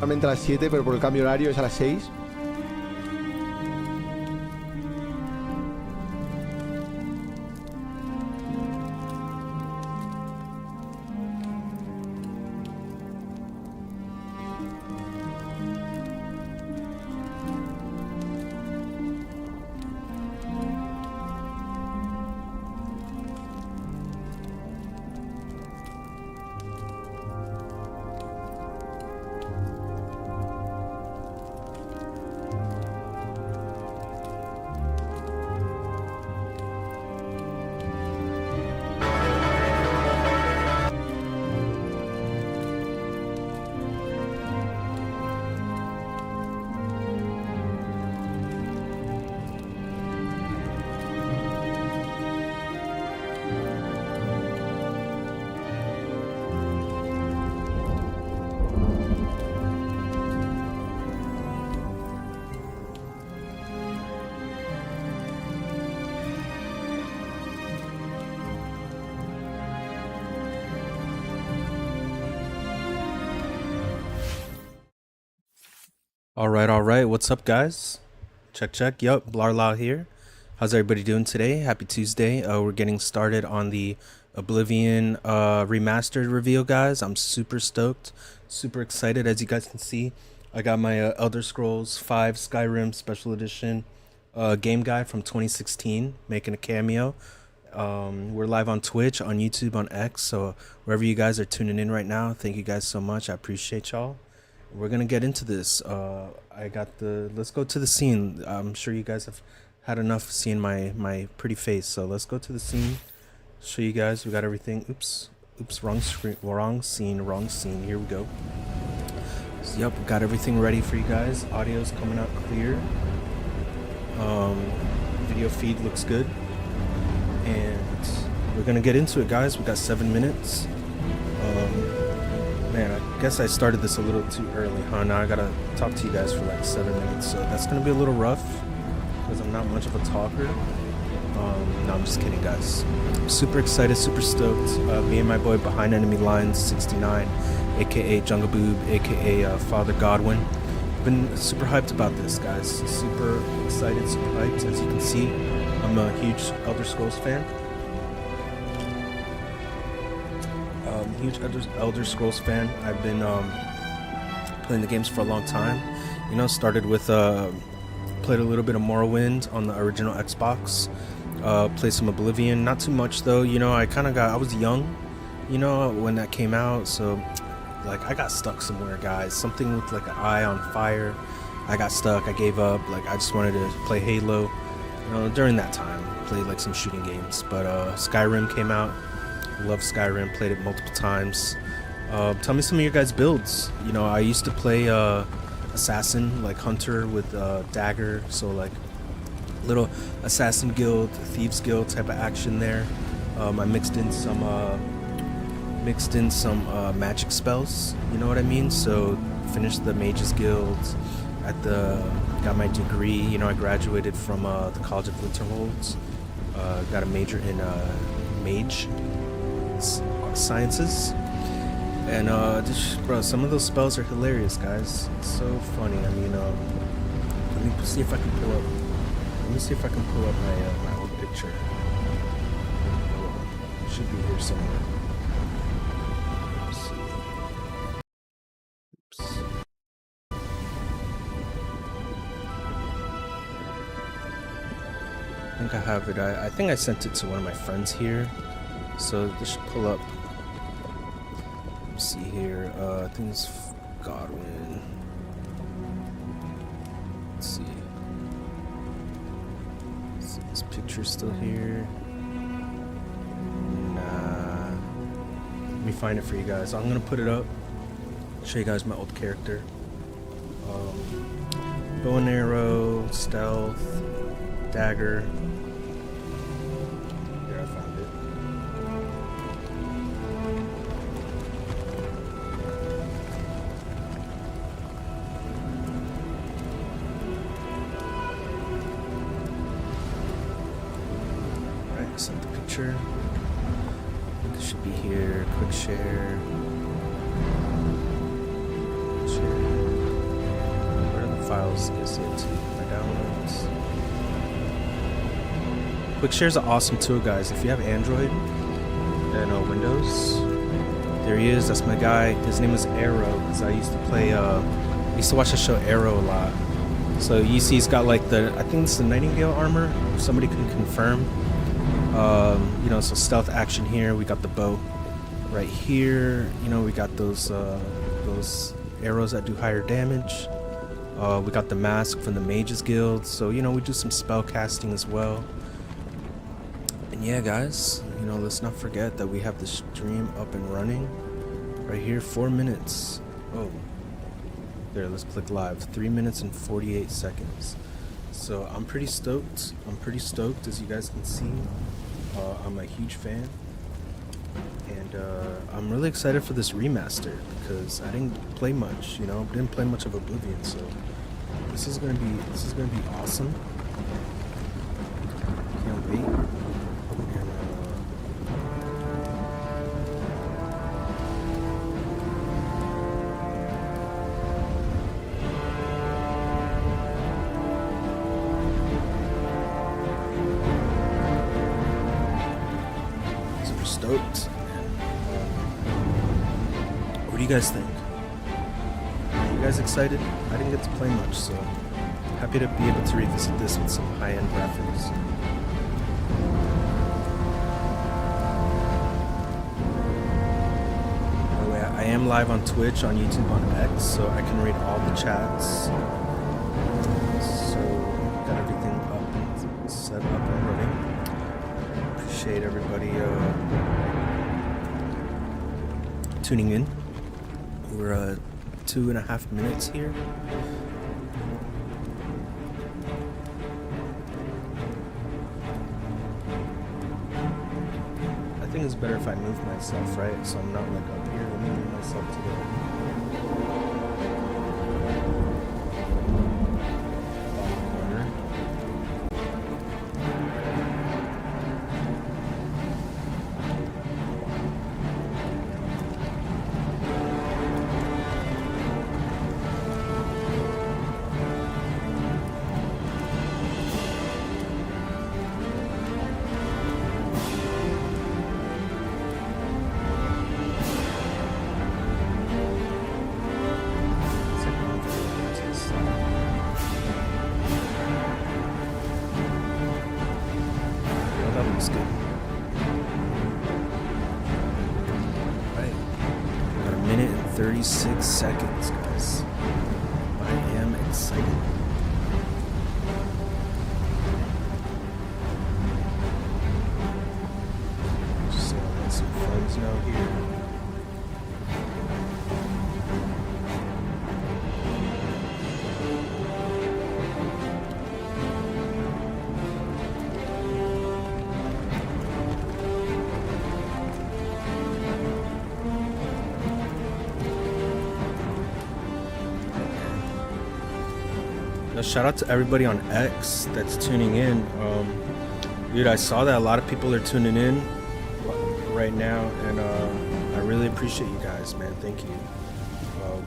normalmente a las 7, pero por el cambio horario es a las 6. All right. What's up, guys? Check. Yup, Blarlaw here. How's everybody doing today? Happy Tuesday. We're getting started on the Oblivion Remastered reveal, guys. I'm super stoked, super excited. As you guys can see, I got my Elder Scrolls 5 Skyrim Special Edition game guy from 2016 making a cameo. We're live on Twitch, on YouTube, on X, so wherever you guys are tuning in right now, thank you guys so much. I appreciate y'all. We're gonna get into this. Let's go to the scene. I'm sure you guys have had enough seeing my pretty face, so let's go to the scene, show you guys. We got everything. Oops, wrong screen, wrong scene. Here we go. So, yep, we got everything ready for you guys. Audio's coming out clear. Video feed looks good, and we're gonna get into it, guys. We got 7 minutes. Man, I guess I started this a little too early, huh? Now I gotta talk to you guys for like 7 minutes, so that's gonna be a little rough because I'm not much of a talker. No, I'm just kidding, guys. I'm super excited, super stoked. Me and my boy Behind Enemy Lines 69, aka Jungle Boob, aka Father Godwin. I've been super hyped about this, guys. Super excited, super hyped. As you can see, I'm a huge Elder Scrolls fan. Huge Elder Scrolls fan. I've been playing the games for a long time. You know, started with played a little bit of Morrowind on the original Xbox. Played some Oblivion, not too much though. You know, I was young, you know, when that came out, so like I got stuck somewhere, guys. Something with like an eye on fire. I got stuck. I gave up. Like I just wanted to play Halo. You know, during that time, played like some shooting games. But Skyrim came out. Love Skyrim, played it multiple times. Tell me some of your guys' builds. You know, I used to play assassin, like hunter with dagger, so like little assassin guild, thieves guild type of action there. I mixed in some magic spells. You know what I mean? So finished the mages guild. Got my degree. You know, I graduated from the College of Winterhold. Got a major in mage sciences, and bro, some of those spells are hilarious, guys. It's so funny. I mean, let me see if I can pull up. My old picture. It should be here somewhere. Let's see. Oops. I think I have it. I think I sent it to one of my friends here. So this should pull up. Let's see here. I think it's Godwin. Let's see. Is this picture still here? Nah. Let me find it for you guys. I'm gonna put it up. Show you guys my old character. Bow and arrow, stealth, dagger. Send the picture. This should be here. Quick share. Share. files is it to my downloads. Quick Share's an awesome tool, guys. If you have Android and Windows, there he is. That's my guy. His name is Arrow, because I used to play. I used to watch the show Arrow a lot. So you see, he's got like I think it's the Nightingale armor. If somebody can confirm. You know, so stealth action here. We got the bow right here. You know, we got those arrows that do higher damage. We got the mask from the Mages Guild. So you know, we do some spell casting as well. And yeah, guys, you know, let's not forget that we have the stream up and running right here. 4 minutes. Oh, there, let's click live. 3 minutes and 48 seconds. So I'm pretty stoked. As you guys can see. I'm a huge fan, and I'm really excited for this remaster because I didn't play much. You know, didn't play much of Oblivion, so this is gonna be awesome. Can't wait. Stoked. What do you guys think? Are you guys excited? I didn't get to play much, so happy to be able to revisit this with some high-end graphics. By the way, I am live on Twitch, on YouTube, on X, so I can read all the chats. So got everything up and set up and running. Appreciate everybody tuning in. We're 2.5 minutes here. I think it's better if I move myself, right? So I'm not like up here. Let me move myself to the Good. Right. Got 1 minute and 36 seconds, guys. I am excited. Just let some friends know here. Shout out to everybody on X that's tuning in. Dude, I saw that a lot of people are tuning in right now, and I really appreciate you guys, man. Thank you.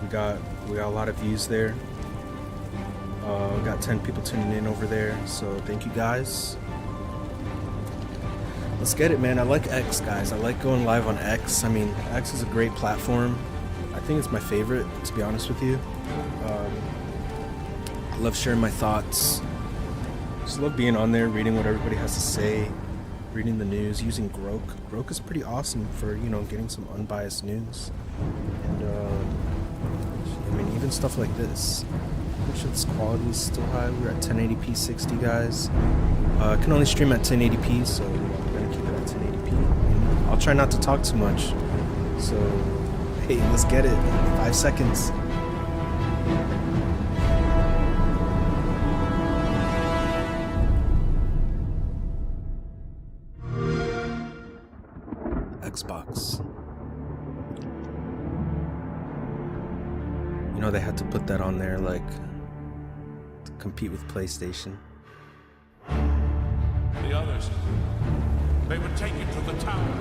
We got a lot of views there. We got 10 people tuning in over there, so thank you guys. Let's get it, man. I like X, guys. I like going live on X. I mean, X is a great platform. I think it's my favorite, to be honest with you. I love sharing my thoughts. Just love being on there, reading what everybody has to say, reading the news, using Grok. Grok is pretty awesome for, you know, getting some unbiased news. And, I mean, even stuff like this. Make sure this quality is still high. We're at 1080p 60, guys. I can only stream at 1080p, so we're going to keep it at 1080p. And I'll try not to talk too much. So, hey, let's get it. 5 seconds. Xbox. You know, they had to put that on there, like, to compete with PlayStation. The others, they would take you to the tower.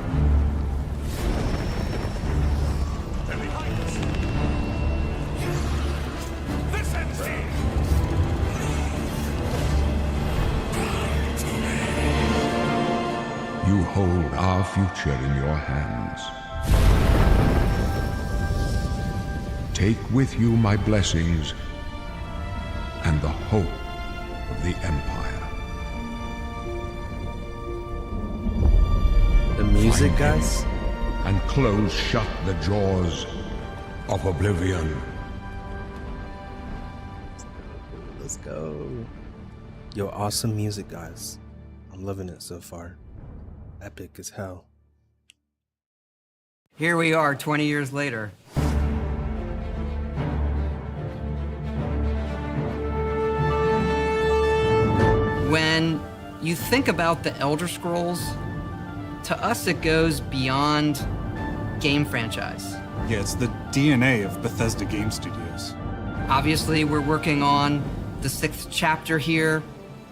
They're behind us. This ends here. future in your hands. Take with you my blessings and the hope of the Empire. The music, Find him guys. and close shut the jaws of Oblivion. Let's go. Yo, awesome music, guys. I'm loving it so far. Epic as hell. Here we are 20 years later. When you think about the Elder Scrolls, to us it goes beyond game franchise. Yeah, it's the DNA of Bethesda Game Studios. Obviously, we're working on the 6th chapter here,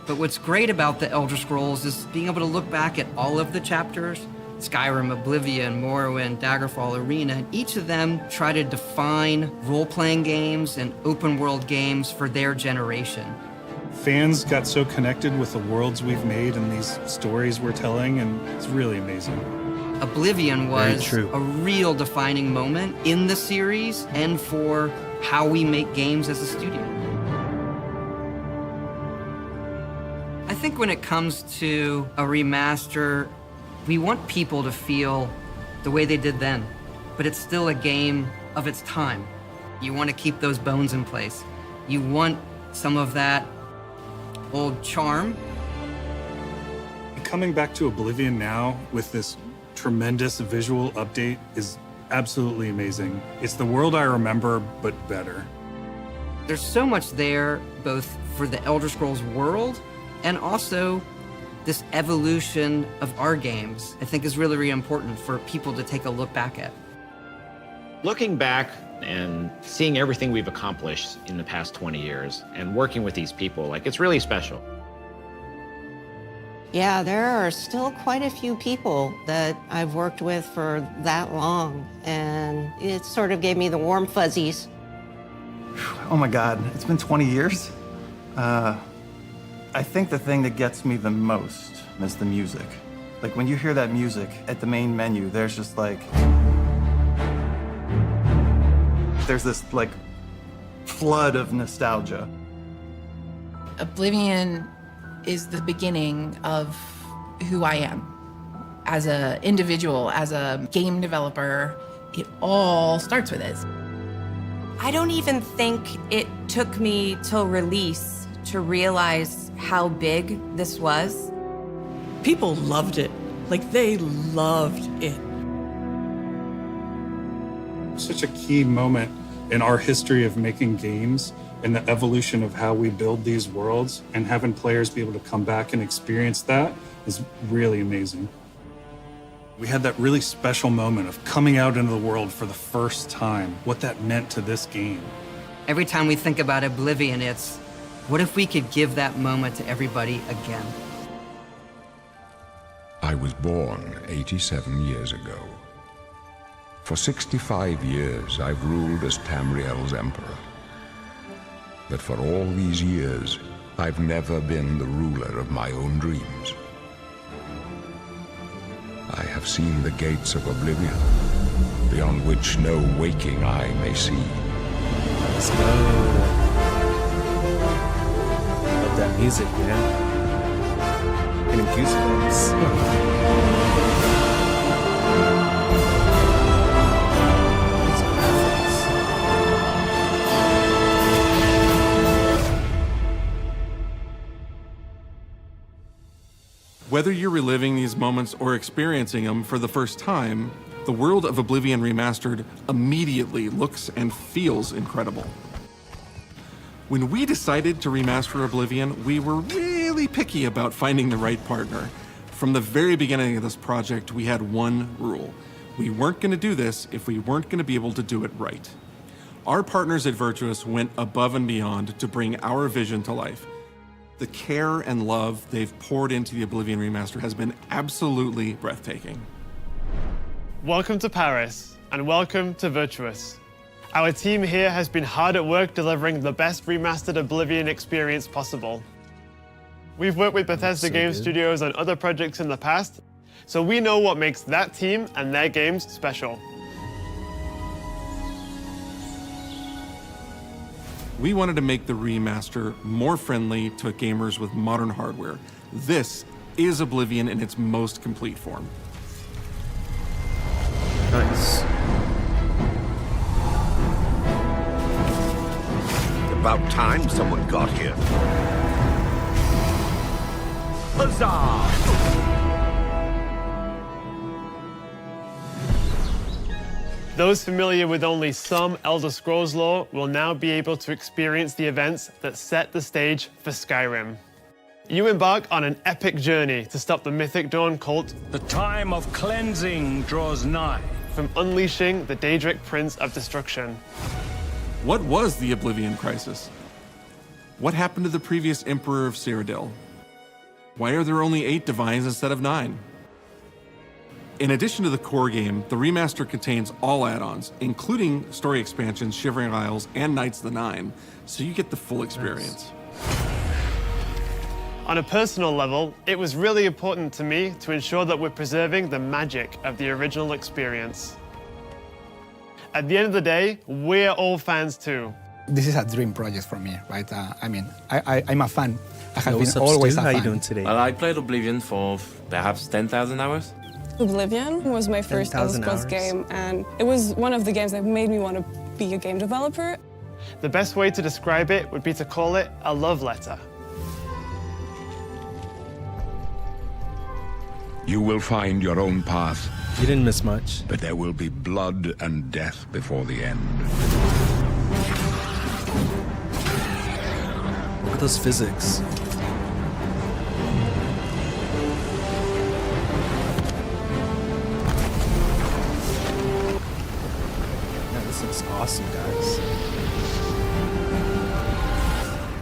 but what's great about the Elder Scrolls is being able to look back at all of the chapters, Skyrim, Oblivion, Morrowind, Daggerfall, Arena, and each of them try to define role-playing games and open-world games for their generation. Fans got so connected with the worlds we've made and these stories we're telling, and it's really amazing. Oblivion was true. a real defining moment in the series and for how we make games as a studio. I think when it comes to a remaster, we want people to feel the way they did then, but it's still a game of its time. You want to keep those bones in place. You want some of that old charm. Coming back to Oblivion now with this tremendous visual update is absolutely amazing. It's the world I remember, but better. There's so much there, both for the Elder Scrolls world and also this evolution of our games, I think is really, really important for people to take a look back at. Looking back and seeing everything we've accomplished in the past 20 years and working with these people, like, it's really special. Yeah, there are still quite a few people that I've worked with for that long, and it sort of gave me the warm fuzzies. Oh my God, it's been 20 years? I think the thing that gets me the most is the music. Like when you hear that music at the main menu, there's just like, there's this like flood of nostalgia. Oblivion is the beginning of who I am. As an individual, as a game developer, it all starts with it. I don't even think it took me till release to realize how big this was. People loved it. Like, they loved it. Such a key moment in our history of making games and the evolution of how we build these worlds, and having players be able to come back and experience that is really amazing. We had that really special moment of coming out into the world for the first time, what that meant to this game. Every time we think about Oblivion, it's, what if we could give that moment to everybody again? I was born 87 years ago. For 65 years, I've ruled as Tamriel's emperor. But for all these years, I've never been the ruler of my own dreams. I have seen the gates of Oblivion, beyond which no waking eye may see. Let's go. Love that music, man. Getting goosebumps. Whether you're reliving these moments or experiencing them for the first time, the world of Oblivion Remastered immediately looks and feels incredible. When we decided to remaster Oblivion, we were really picky about finding the right partner. From the very beginning of this project, we had one rule. We weren't going to do this if we weren't going to be able to do it right. Our partners at Virtuous went above and beyond to bring our vision to life. The care and love they've poured into the Oblivion Remaster has been absolutely breathtaking. Welcome to Paris, and welcome to Virtuous. Our team here has been hard at work delivering the best remastered Oblivion experience possible. We've worked with Bethesda Game Studios on other projects in the past, So we know what makes that team and their games special. We wanted to make the remaster more friendly to gamers with modern hardware. This is Oblivion in its most complete form. Nice. About time someone got here. Huzzah! Those familiar with only some Elder Scrolls lore will now be able to experience the events that set the stage for Skyrim. You embark on an epic journey to stop the Mythic Dawn cult. The time of cleansing draws nigh. From unleashing the Daedric Prince of Destruction. What was the Oblivion Crisis? What happened to the previous Emperor of Cyrodiil? Why are there only 8 Divines instead of 9? In addition to the core game, the remaster contains all add-ons, including story expansions, Shivering Isles, and Knights of the Nine, so you get the full experience. On a personal level, it was really important to me to ensure that we're preserving the magic of the original experience. At the end of the day, we're all fans too. This is a dream project for me, right? I'm a fan. I have been What's up, always Stu? a How fan. you doing today? Well, I played Oblivion for perhaps 10,000 hours. Oblivion was my first Elder Scrolls game, and it was one of the games that made me want to be a game developer. The best way to describe it would be to call it a love letter. You will find your own path. You didn't miss much. But there will be blood and death before the end. Look at those physics. Man, this looks awesome, guys.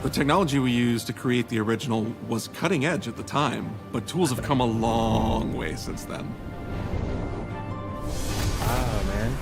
The technology we used to create the original was cutting edge at the time, but tools have come a long way since then. Wow, man.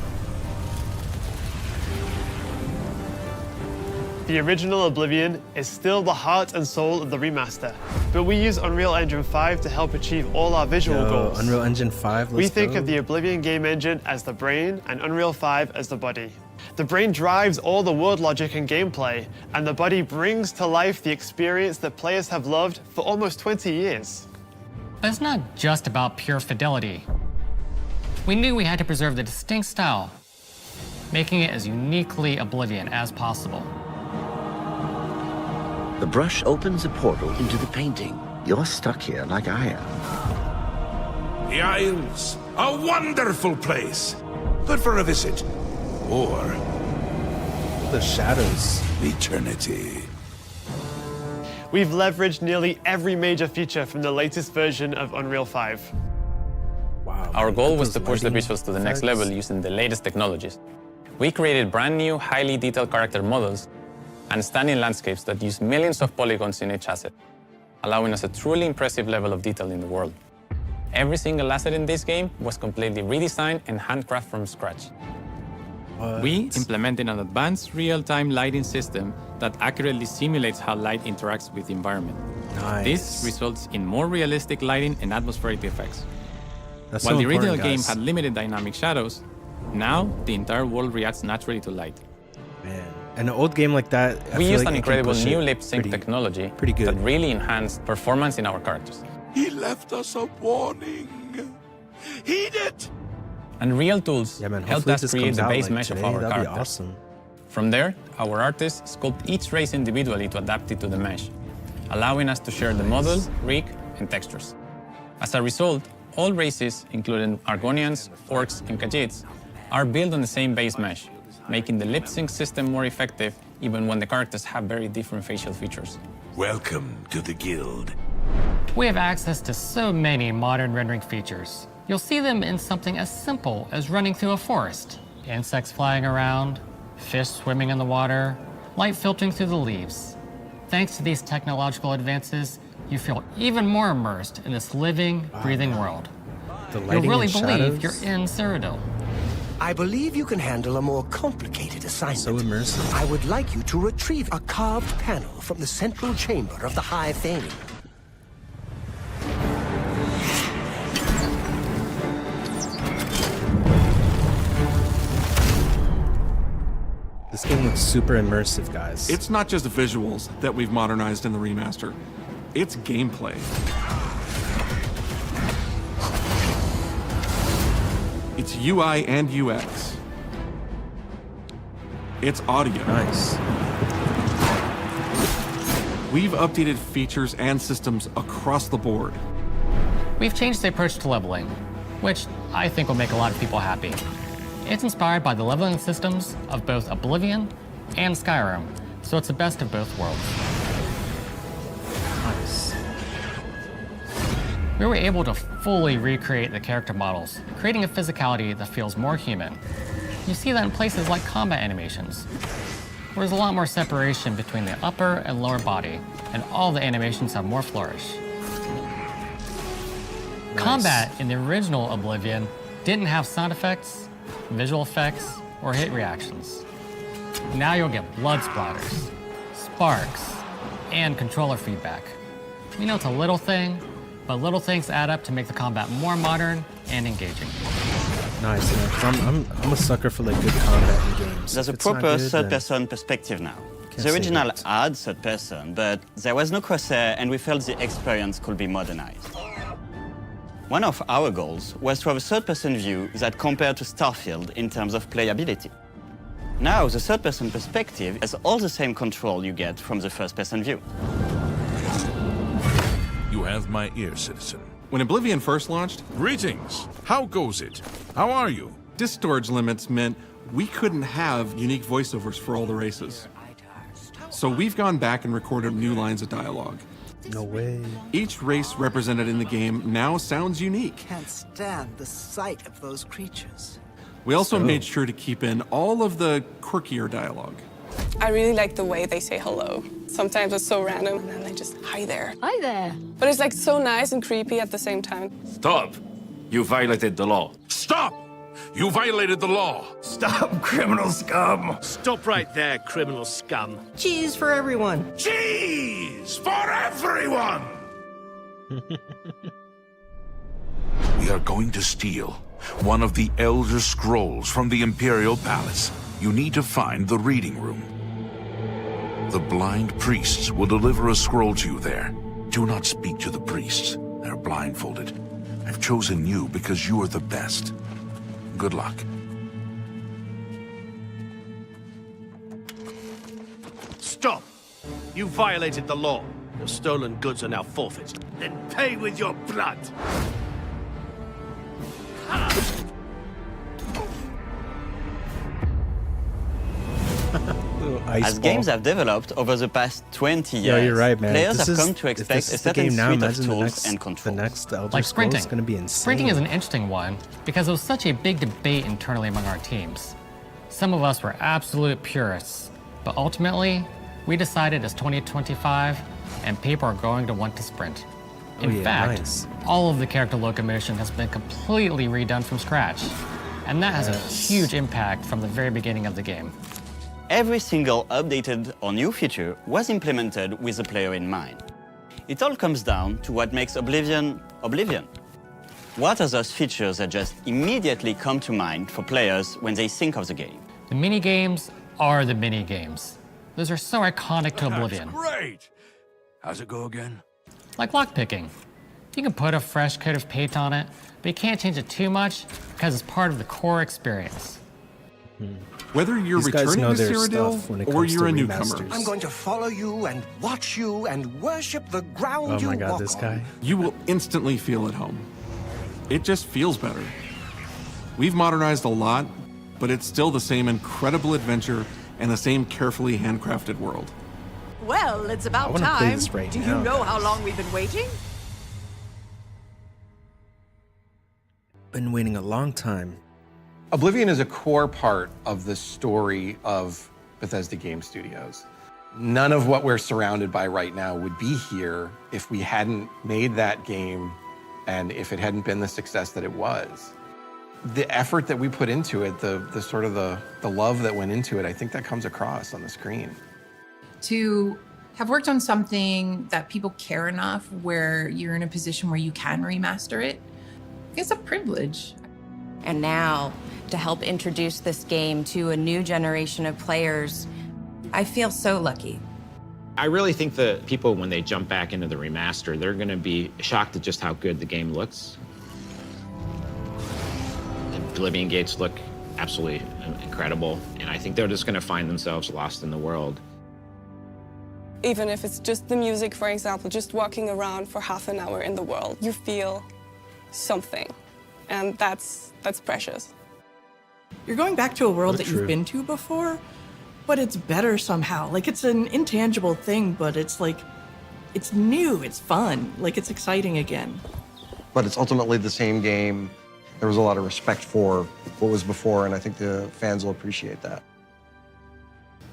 The original Oblivion is still the heart and soul of the remaster, but we use Unreal Engine 5 to help achieve all our visual goals. Unreal Engine 5, We think of the Oblivion game engine as the brain and Unreal 5 as the body. The brain drives all the world logic and gameplay, and the body brings to life the experience that players have loved for almost 20 years. But it's not just about pure fidelity. We knew we had to preserve the distinct style, making it as uniquely Oblivion as possible. The brush opens a portal into the painting. You're stuck here like I am. The Isles, a wonderful place. Good for a visit. Or the shadows. Eternity. We've leveraged nearly every major feature from the latest version of Unreal 5. Wow. Our goal was to push the visuals to the next level using the latest technologies. We created brand new, highly detailed character models and stunning landscapes that use millions of polygons in each asset, allowing us a truly impressive level of detail in the world. Every single asset in this game was completely redesigned and handcrafted from scratch. We implemented an advanced real-time lighting system that accurately simulates how light interacts with the environment. Nice. This results in more realistic lighting and atmospheric effects. That's While so the original important, game guys. had limited dynamic shadows, now the entire world reacts naturally to light. Man, an old game like that, I We feel used like an it can incredible push new it lip sync pretty- technology pretty good. that really enhanced performance in our characters. He left us a warning. Heed it! And real tools man, helped hopefully us this create comes the out, base like, mesh today. of our That'd be characters. awesome. From there, our artists sculpt each race individually to adapt it to the mesh, allowing us to share the model, rig, and textures. As a result, all races, including Argonians, Orcs, and Khajiits, are built on the same base mesh, making the lip sync system more effective even when the characters have very different facial features. Welcome to the Guild. We have access to so many modern rendering features. You'll see them in something as simple as running through a forest. Insects flying around, fish swimming in the water, light filtering through the leaves. Thanks to these technological advances, you feel even more immersed in this living, breathing world. The You'll lighting really and believe shadows. you're in Cyrodiil. I believe you can handle a more complicated assignment. So immersive. I would like you to retrieve a carved panel from the central chamber of the High Fane. This game looks super immersive, guys. It's not just visuals that we've modernized in the remaster. It's gameplay. It's UI and UX. It's audio. Nice. We've updated features and systems across the board. We've changed the approach to leveling, which I think will make a lot of people happy. It's inspired by the leveling systems of both Oblivion and Skyrim, so it's the best of both worlds. Nice. We were able to fully recreate the character models, creating a physicality that feels more human. You see that in places like combat animations, where there's a lot more separation between the upper and lower body, and all the animations have more flourish. Nice. Combat in the original Oblivion didn't have sound effects, visual effects, or hit reactions. Now you'll get blood splatters, sparks, and controller feedback. You know, it's a little thing, but little things add up to make the combat more modern and engaging. Nice, man. I'm a sucker for like good combat in games. There's a proper third-person perspective now. The original had third person, but there was no crosshair, and we felt the experience could be modernized. One of our goals was to have a third-person view that compared to Starfield in terms of playability. Now, the third-person perspective has all the same control you get from the first-person view. You have my ear, citizen. When Oblivion first launched, Greetings. How goes it? How are you? disk storage limits meant we couldn't have unique voiceovers for all the races. So we've gone back and recorded new lines of dialogue. No way. Each race represented in the game now sounds unique. Can't stand the sight of those creatures. We also made sure to keep in all of the quirkier dialogue. I really like the way they say hello. Sometimes it's so random, and then they just, hi there. Hi there. But it's like so nice and creepy at the same time. Stop! You violated the law. Stop! You violated the law. Stop, criminal scum! Stop right there, criminal scum. Cheese for everyone. Cheese for everyone! We are going to steal one of the Elder Scrolls from the Imperial Palace. You need to find the reading room. The blind priests will deliver a scroll to you there. Do not speak to the priests. They're blindfolded. I've chosen you because you are the best. Good luck. Stop! You violated the law. Your stolen goods are now forfeit. Then pay with your blood. As games have developed over the past 20 years, Yeah, you're right, man. players have come to expect a certain suite of tools and controls. The next Elder Like Scrolls sprinting. is going to be insane. Sprinting is an interesting one because there was such a big debate internally among our teams. Some of us were absolute purists, but ultimately, we decided it's 2025 and people are going to want to sprint. In fact, all of the character locomotion has been completely redone from scratch, and that has a huge impact from the very beginning of the game. Every single updated or new feature was implemented with the player in mind. It all comes down to what makes Oblivion, Oblivion. What are those features that just immediately come to mind for players when they think of the game? The mini-games are the mini-games. Those are so iconic to Oblivion. Great! How's it go again? Like lockpicking. You can put a fresh coat of paint on it, but you can't change it too much because it's part of the core experience. Whether you're These guys returning know to their stuff when it Cyrodiil or comes you're to a newcomer, remasters. I'm going to follow you and watch you and worship the ground Oh you my god, walk this on. guy. you will instantly feel at home. It just feels better. We've modernized a lot, but it's still the same incredible adventure and the same carefully handcrafted world. Well, it's I about wanna play time. this right Do now, you know how guys. long we've been waiting? Been waiting a long time. Oblivion is a core part of the story of Bethesda Game Studios. None of what we're surrounded by right now would be here if we hadn't made that game and if it hadn't been the success that it was. The effort that we put into it, the sort of the love that went into it, I think that comes across on the screen. To have worked on something that people care enough where you're in a position where you can remaster it, it's a privilege. And now, to help introduce this game to a new generation of players, I feel so lucky. I really think that people, when they jump back into the remaster, they're going to be shocked at just how good the game looks. The Oblivion gates look absolutely incredible, and I think they're just going to find themselves lost in the world. Even if it's just the music, for example, just walking around for half an hour in the world, you feel something, and that's precious. You're going back to a world That's that you've true. been to before, but it's better somehow. Like, it's an intangible thing, but it's like, it's new, it's fun, like it's exciting again. But it's ultimately the same game. There was a lot of respect for what was before, and I think the fans will appreciate that.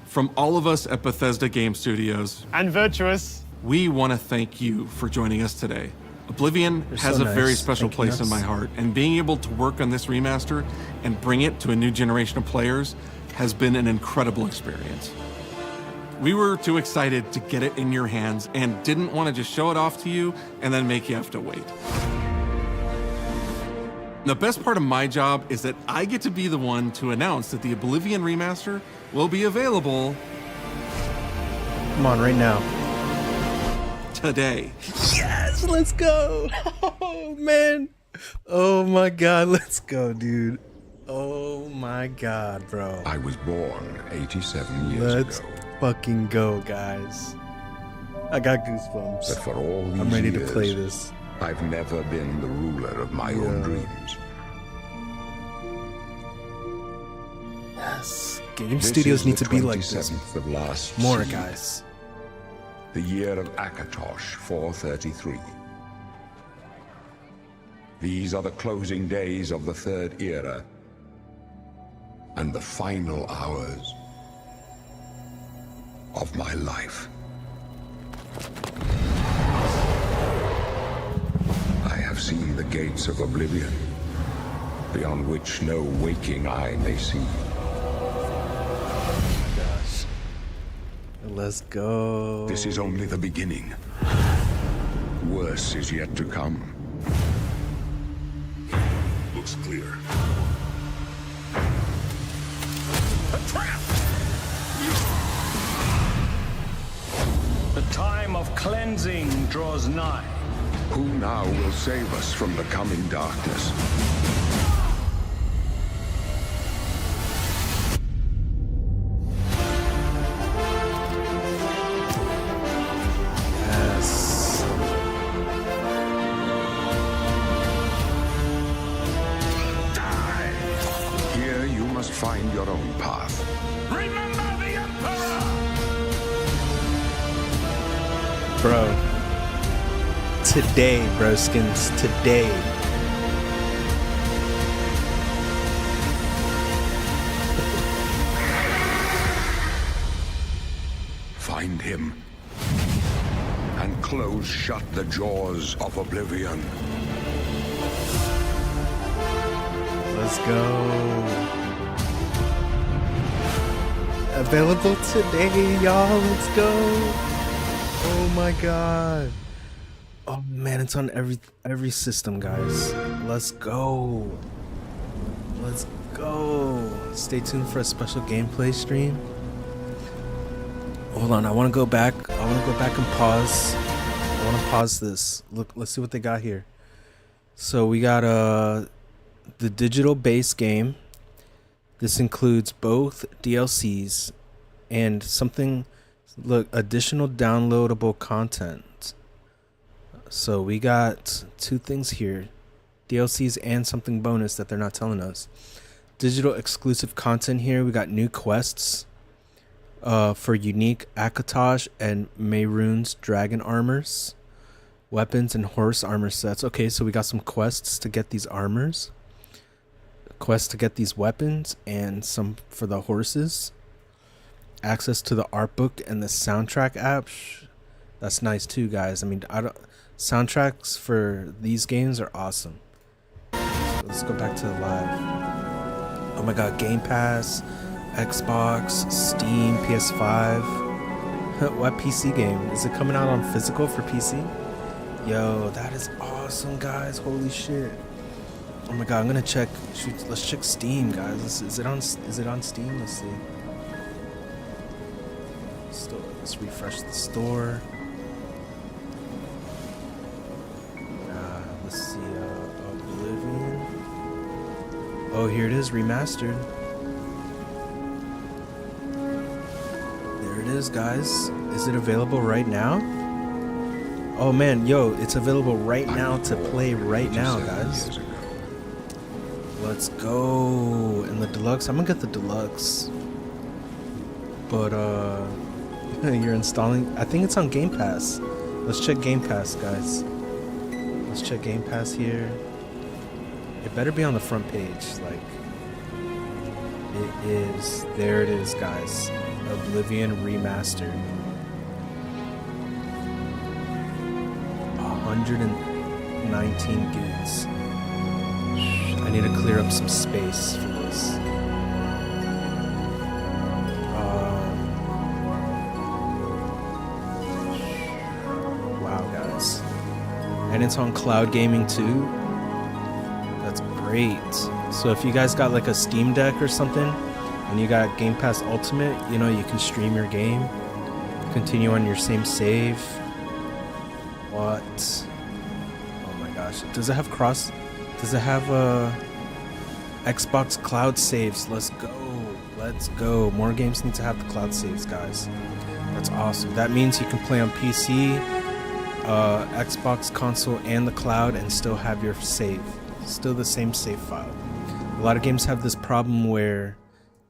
From all of us at Bethesda Game Studios and Virtuous, we want to thank you for joining us today. Oblivion You're has so a very nice. special Thanking place in us. my heart, and being able to work on this remaster and bring it to a new generation of players has been an incredible experience. We were too excited to get it in your hands and didn't want to just show it off to you and then make you have to wait. The best part of my job is that I get to be the one to announce that the Oblivion remaster will be available Come on, right now. today. Yes, let's go. Oh, man. Oh, my God. Let's go, dude. Oh, my God, bro. I was born 87 years Let's ago. fucking go, guys. I got goosebumps. But for all these I'm ready to years, play this. I've never been the ruler of my own dreams. Yes. Game This studios is need the to be like this. 27th of last More, seed. guys. The year of Akatosh 433. These are the closing days of the Third Era and the final hours of my life. I have seen the gates of Oblivion, beyond which no waking eye may see. Let's go. This is only the beginning. Worse is yet to come. Looks clear. A trap! The time of cleansing draws nigh. Who now will save us from the coming darkness? Yes. Here you must find your own path. Remember the Emperor! Bro. Today, broskins. Today. Find him. And close shut the jaws of Oblivion. Let's go. Available today, y'all. Let's go. Oh my god. Oh man, it's on every system, guys. Let's go. Let's go. Stay tuned for a special gameplay stream. Hold on, I want to go back. I want to go back and pause. I want to pause this. Look, let's see what they got here. So we got the digital base game. This includes both DLCs and something, look, additional downloadable content. So we got two things here, DLCs and something bonus that they're not telling us. Digital exclusive content here. We got new quests for unique Akatosh and Mehrunes dragon armors, weapons and horse armor sets. Okay, so we got some quests to get these armors, quests to get these weapons, and some for the horses. Access to the art book and the soundtrack app. That's nice too, guys. I mean, soundtracks for these games are awesome. Let's go back to the live. Oh my god, Game Pass, Xbox, Steam, PS5. What PC game? Is it coming out on physical for PC? Yo, that is awesome, guys. Holy shit. Oh my god, I'm gonna check. Shoot, let's check Steam, guys. Is it on Steam? Let's see. Let's refresh the store. Let's see. Oblivion. Oh, here it is, remastered. There it is, guys. Is it available right now? Oh man, yo, it's available right now to play right now, guys. Let's go. In the deluxe, I'm gonna get the deluxe. But you're installing, I think it's on Game Pass. Let's check Game Pass, guys. Let's check Game Pass here. It better be on the front page, like it is. There it is, guys. Oblivion Remastered. 119 gigs. I need to clear up some space for this. Wow, guys. And it's on cloud gaming too. That's great. So if you guys got like a Steam Deck or something, and you got Game Pass Ultimate, you know, you can stream your game, continue on your same save. What? Oh my gosh. Does it have Xbox cloud saves? Let's go. Let's go. More games need to have the cloud saves, guys. That's awesome. That means you can play on PC, Xbox console, and the cloud and still have your save. Still the same save file. A lot of games have this problem where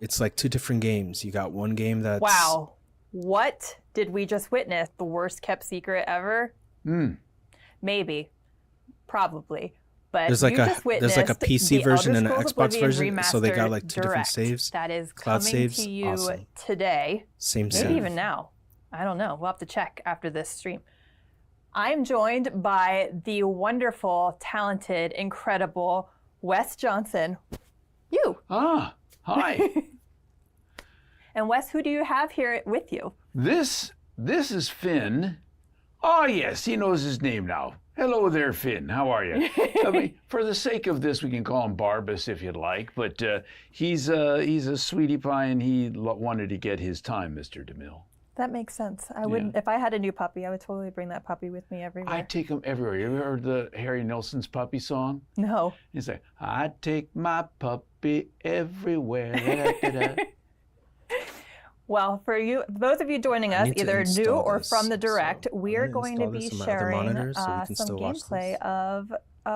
it's like two different games. You got one game that's... Wow. What did we just witness? The worst kept secret ever? Maybe. Probably. But there's like you there's like a PC version and an Xbox Oblivion version, so they got like two different Direct. saves. That is cloud coming saves. to you Awesome. today. Same Maybe save. even now. I don't know. We'll have to check after this stream. I'm joined by the wonderful, talented, incredible Wes Johnson. You. Ah, hi. And Wes, who do you have here with you? This is Finn. Oh, yes, he knows his name now. Hello there, Finn. How are you? I mean, for the sake of this, we can call him Barbas if you'd like, but he's a sweetie pie, and he wanted to get his time, Mr. DeMille. That makes sense. I would, if I had a new puppy, I would totally bring that puppy with me everywhere. I take him everywhere. You ever heard the Harry Nilsson's puppy song? No. He's like, I take my puppy everywhere. Da-da-da-da. Well, for you, those of you joining us, either new or from the direct, we are going to be sharing some gameplay of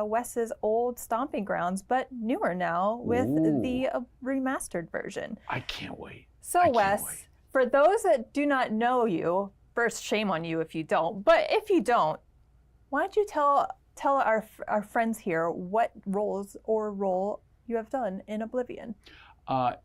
Wes's old stomping grounds, but newer now with the remastered version. I can't wait. So, Wes, for those that do not know you, first, shame on you if you don't, but if you don't, why don't you tell our friends here what role you have done in Oblivion?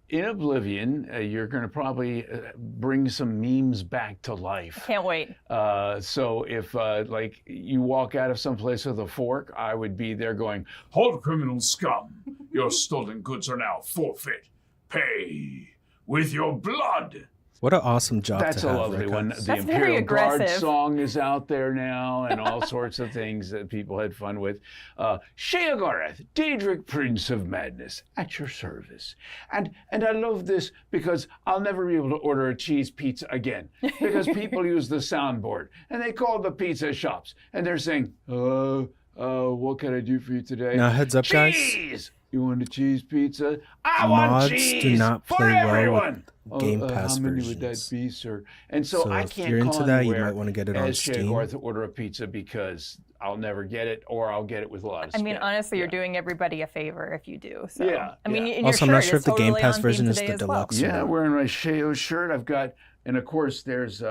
In Oblivion, you're going to probably bring some memes back to life. Can't wait. So if like you walk out of someplace with a fork, I would be there going, "Hold, criminal scum! Your stolen goods are now forfeit. Pay with your blood." What an awesome job That's to a have. lovely one. Guys. The Imperial Guard song is out there now, and all sorts of things that people had fun with. Sheogorath, Daedric, Prince of Madness, at your service. And I love this because I'll never be able to order a cheese pizza again because people use the soundboard and they call the pizza shops and they're saying, what can I do for you today? Now heads up, guys. Cheese! You want a cheese pizza? I want cheese! Mods do not play well everyone. with Game Pass how many versions. would that be, sir? And so I if can't you're into call that, you anywhere might want to get it on as Steam. Sheogorath to order a pizza because I'll never get it, or I'll get it with a lot of I mean, spit. honestly, you're doing everybody a favor if you do. So. Yeah, I mean, yeah. in your Also, I'm not shirt, sure if it's the Game totally Pass on version theme is today the as well. deluxe. Yeah, wearing my Sheo shirt. I've got, and of course, there's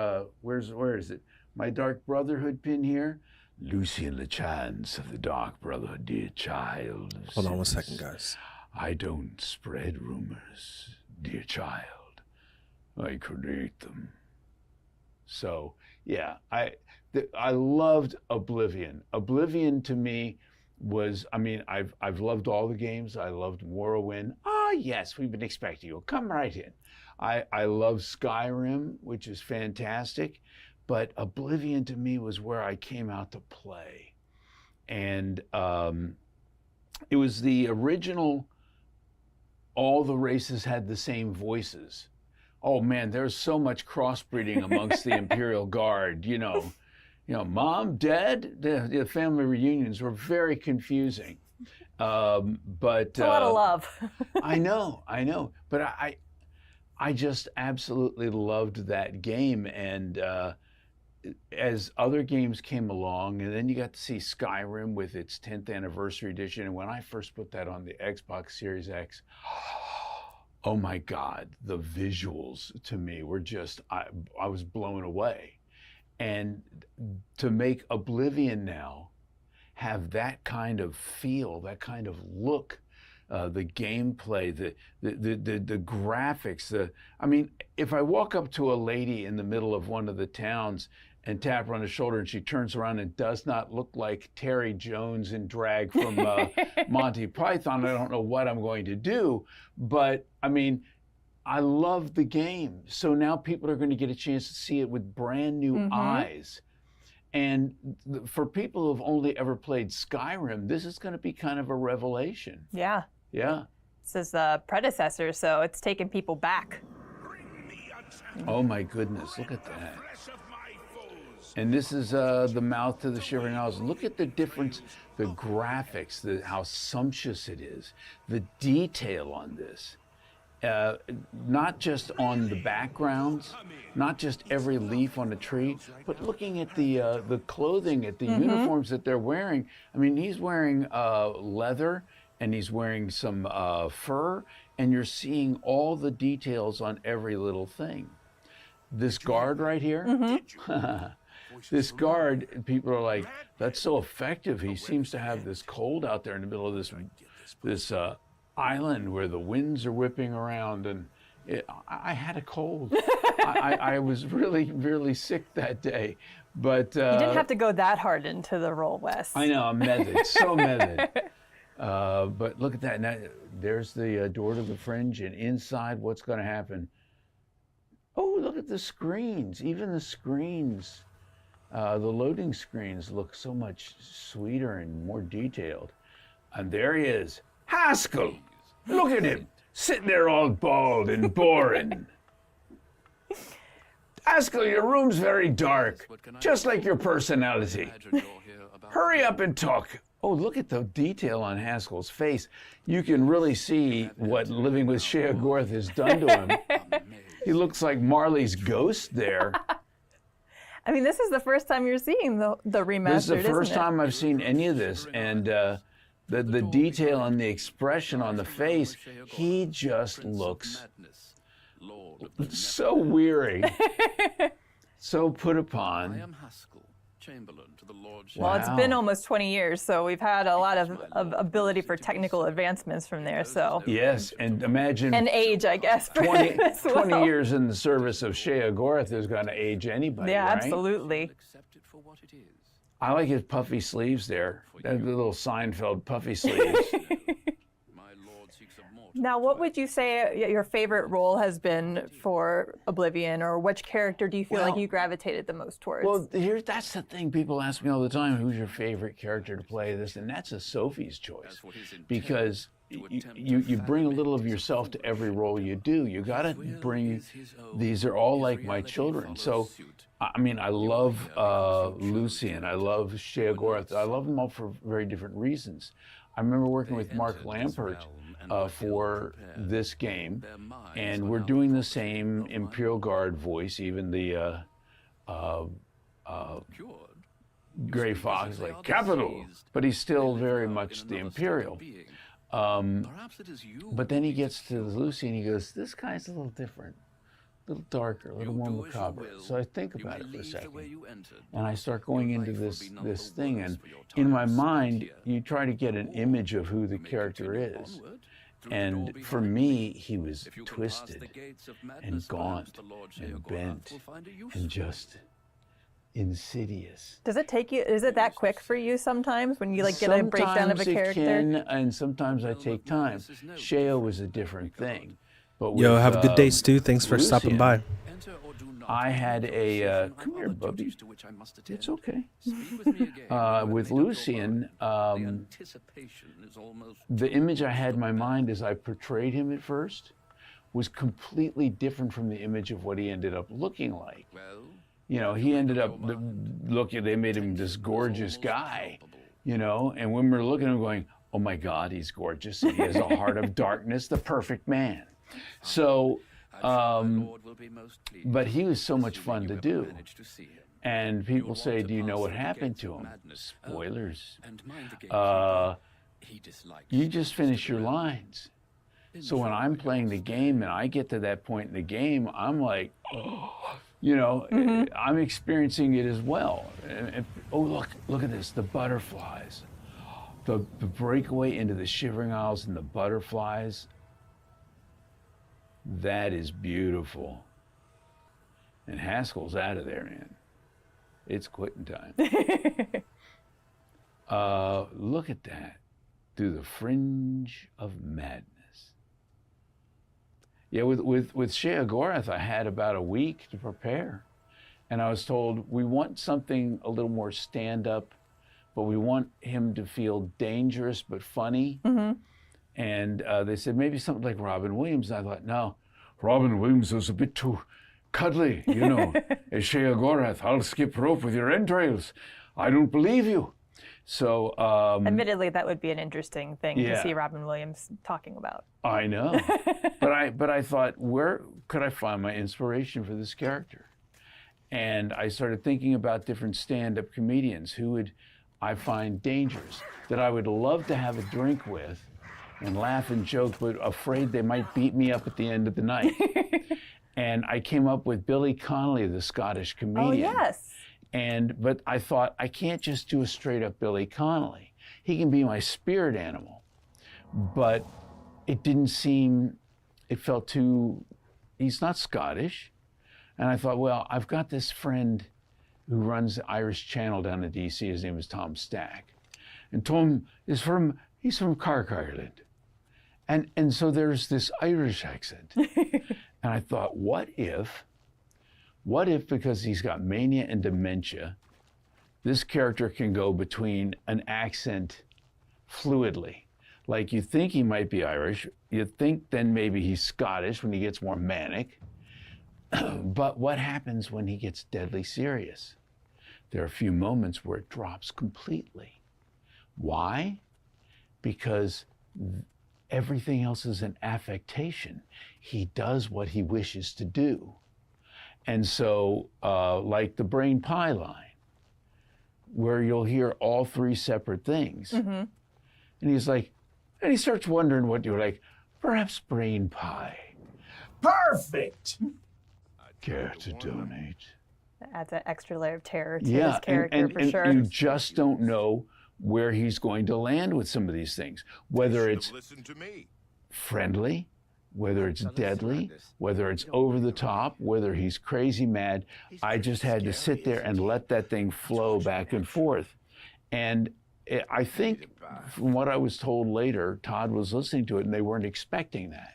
where is it? My Dark Brotherhood pin here. Lucian LeChance of the Dark Brotherhood, dear child. Hold on one second, guys. I don't spread rumors, dear child. I create them. So, yeah, I loved Oblivion. Oblivion to me was, I mean, I've loved all the games. I loved Morrowind. Ah, yes, we've been expecting you. Come right in. I love Skyrim, which is fantastic. But Oblivion to me was where I came out to play. And It was the original. All the races had the same voices. Oh man, there's so much crossbreeding amongst the Imperial Guard. You know, Mom, Dad. The family reunions were very confusing. But it's a lot of love. I know. But I just absolutely loved that game, and as other games came along, and then you got to see Skyrim with its 10th anniversary edition. And when I first put that on the Xbox Series X, oh my God, the visuals to me were just, I was blown away. And to make Oblivion now have that kind of feel, that kind of look, the gameplay, the graphics, I mean, if I walk up to a lady in the middle of one of the towns and tap her on the shoulder and she turns around and does not look like Terry Jones in drag from Monty Python, I don't know what I'm going to do. But I mean, I love the game. So now people are going to get a chance to see it with brand new eyes. And for people who have only ever played Skyrim, this is going to be kind of a revelation. Yeah. Yeah. This is the predecessor, so it's taking people back. Oh my goodness, look at that. And this is the mouth to the Shivering Isles. Look at the difference, the graphics, how sumptuous it is, the detail on this. Not just on the backgrounds, not just every leaf on a tree, but looking at the clothing, at the uniforms that they're wearing. I mean, he's wearing leather, and he's wearing some fur, and you're seeing all the details on every little thing. This guard right here, this guard, people are like, that's so effective. He seems to have this cold out there in the middle of this island where the winds are whipping around, and I had a cold. I was really, really sick that day. But you didn't have to go that hard into the role, Wes. I know, I'm method, so method. But look at that. Now, there's the door to the Fringe, and inside, what's going to happen? Oh, look at the screens. Even the screens, the loading screens look so much sweeter and more detailed. And there he is. Haskell! Look at him, sitting there all bald and boring. Haskell, your room's very dark, just like your personality. Hurry up and talk. Oh, look at the detail on Haskell's face. You can really see what living with Shea Gorth has done to him. He looks like Marley's ghost there. I mean, this is the first time you're seeing the remastered, This is the first isn't it? time I've seen any of this, and the detail and the expression on the face, he just looks so weary, so put upon. Well, it's been almost 20 years, so we've had a lot of ability for technical advancements from there. So Yes, and imagine and age, I guess. For 20, him as well. 20 years in the service of Shea Gorth is going to age anybody, Yeah, right? absolutely. I like his puffy sleeves there. That little Seinfeld puffy sleeves. Now, what would you say your favorite role has been for Oblivion, or which character do you feel like you gravitated the most towards? Well, that's the thing. People ask me all the time, who's your favorite character to play this? And that's a Sophie's choice. Because you bring a little of yourself to every role you do. You got to bring, these are all like my children. So, I mean, I love Lucian. I love Shea Gorth. I love them all for very different reasons. I remember working with Mark Lampert for this game, and we're doing the same Imperial Guard voice, even the Gray Fox, like capital, but he's still very much the Imperial. But then he gets to Lucy and he goes, this guy's a little different, a little darker, a little more macabre. So I think about it for a second, and I start going into this thing, and in my mind, you try to get an image of who the character is. And for me, he was twisted and gaunt and bent and just insidious. Does it take you, is it that quick for you sometimes when you like get a breakdown of a character? Sometimes it can, and sometimes I take time. Shea was a different thing. But Yo, with, have a good day, Stu. Thanks for stopping by. I had a come here, Bubby. It's okay. With Lucian, the image I had in my mind as I portrayed him at first was completely different from the image of what he ended up looking like. You know, he ended up looking. They made him this gorgeous guy. You know, and when we were looking at him, going, "Oh my God, he's gorgeous! And he has a heart of darkness, the perfect man." So. But he was so much fun to do. And people say, do you know what happened to him? Spoilers. You just finish your lines. So when I'm playing the game and I get to that point in the game, I'm like, oh, you know, I'm experiencing it as well. And, oh, look at this, the butterflies. The breakaway into the Shivering Isles and the butterflies. That is beautiful. And Haskell's out of there, man. It's quitting time. Look at that. Through the fringe of madness. Yeah, with Shea Gorath, I had about a week to prepare. And I was told, we want something a little more stand-up, but we want him to feel dangerous but funny. And they said, maybe something like Robin Williams. And I thought, no, Robin Williams was a bit too cuddly, you know. As Shea Gorath, I'll skip rope with your entrails. I don't believe you. So, admittedly, that would be an interesting thing to see Robin Williams talking about. I know. but I thought, where could I find my inspiration for this character? And I started thinking about different stand-up comedians who would I find dangerous, that I would love to have a drink with, and laugh and joke, but afraid they might beat me up at the end of the night. And I came up with Billy Connolly, the Scottish comedian. Oh, yes. But I thought, I can't just do a straight up Billy Connolly. He can be my spirit animal. But it didn't seem, it felt too, he's not Scottish. And I thought, well, I've got this friend who runs the Irish Channel down in DC. His name is Tom Stack. And Tom is he's from Cork, Ireland. And so there's this Irish accent. And I thought, what if, because he's got mania and dementia, this character can go between an accent fluidly. Like you think he might be Irish, you think then maybe he's Scottish when he gets more manic. But what happens when he gets deadly serious? There are a few moments where it drops completely. Why? Because everything else is an affectation. He does what he wishes to do. And so, like the brain pie line, where you'll hear all three separate things. And he's like, and he starts wondering what you're like, perhaps brain pie. Perfect! Care to donate? That adds an extra layer of terror to his character, for sure. You just don't know where he's going to land with some of these things. Whether it's friendly, whether it's deadly, whether it's over the top, whether he's crazy mad. I just had to sit there and let that thing flow back and forth. And I think from what I was told later, Todd was listening to it and they weren't expecting that.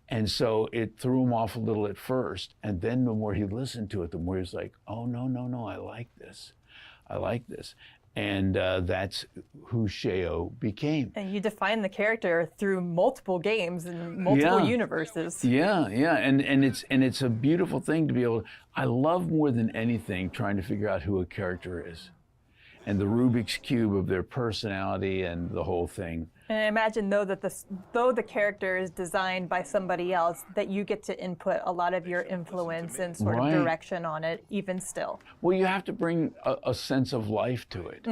And so it threw him off a little at first. And then the more he listened to it, the more he was like, oh, no, I like this. I like this. And that's who Sheo became. And you define the character through multiple games and multiple universes. Yeah, and it's a beautiful thing to be able to, I love more than anything trying to figure out who a character is. And the Rubik's Cube of their personality and the whole thing. And I imagine, though the character is designed by somebody else, that you get to input a lot of your influence and sort of direction on it, even still. Well, you have to bring a sense of life to it.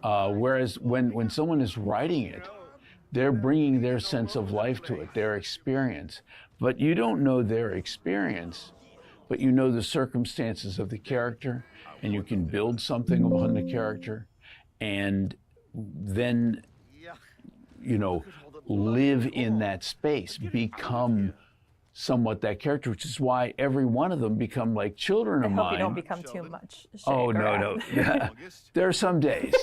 Whereas when someone is writing it, they're bringing their sense of life to it, their experience. But you don't know their experience, but you know the circumstances of the character, and you can build something upon the character, and then, live in that space, become somewhat that character, which is why every one of them become like children of mine. I hope you don't become too much. Oh, no. There are some days.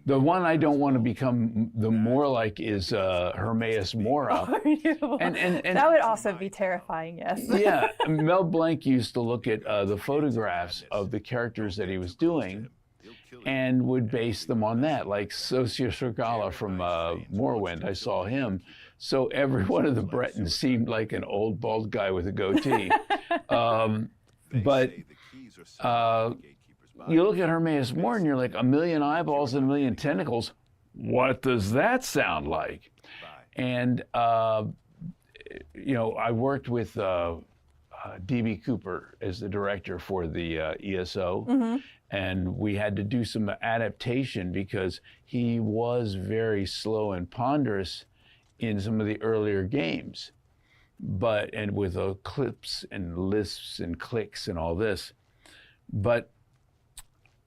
The one I don't want to become the more like is Hermaeus Mora. And that would also be terrifying, yes. Yeah, Mel Blanc used to look at the photographs of the characters that he was doing and would base them on that, like Sosia Srigala from Morrowind. I saw him. So every one of the Bretons seemed like an old bald guy with a goatee. But you look at Hermaeus Mora and you're like, 1 million eyeballs and 1 million tentacles. What does that sound like? And, you know, I worked with D.B. Cooper as the director for the ESO. And we had to do some adaptation because he was very slow and ponderous in some of the earlier games, and with clips and lisps and clicks and all this. But